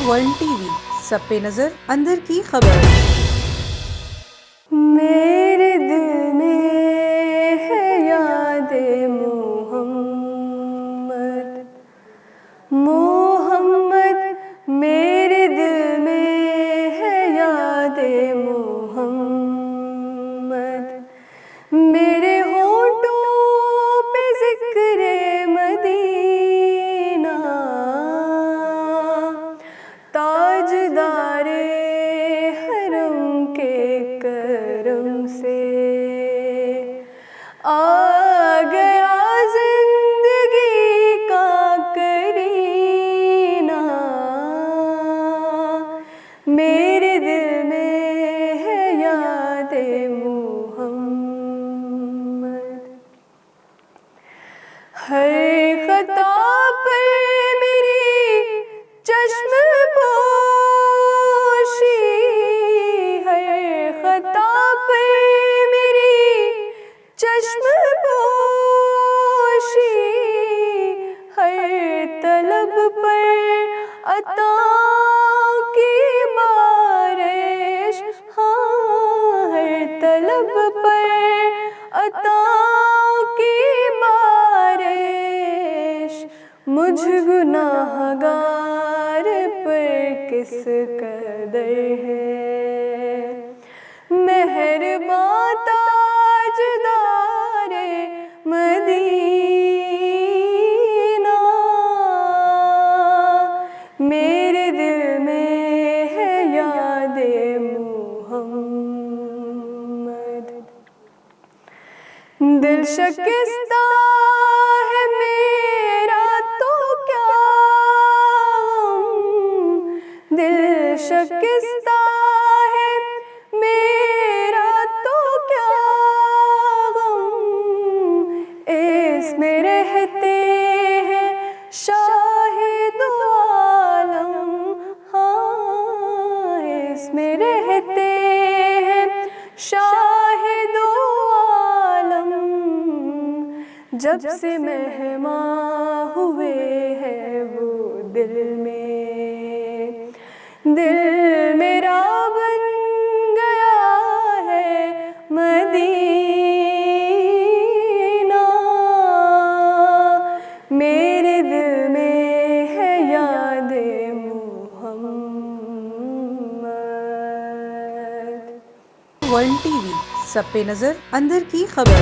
One T V, سب پہ نظر، اندر کی خبر۔ میرے دل میں ہے یاد محمد، محمد میرے دل میں ہے یاد محمد، میرے ہونٹوں پہ ذکر مدینہ، تاجدار حرم کے کرم سے آ گیا زندگی کا کرینہ، میرے دل میں ہے یاد محمد، ہر خطا پر میری چشم پوشی، ہر خطا پر میری چشم پوشی، ہر طلب پر عطا کی بارش، ہاں ہر طلب پر عطا کی بارش، مجھ گناہ گار پر کس قدر ہے مہرباں تاجدار مدینہ، میرے دل میں ہے یاد محمد، دل شکستہ ہے میرا تو کیا غم، دل شکستہ ہے میرا تو کیا غم، اس میں رہتے ہیں شاہد عالم، ہاں اس میں رہتے ہیں شاہد عالم، جب سے مہماں ہوئے ہیں وہ دل میرا بن گیا ہے مدینہ، میرے دل میں ہے یاد محمد۔ ون ٹی وی، سب پہ نظر، اندر کی خبر۔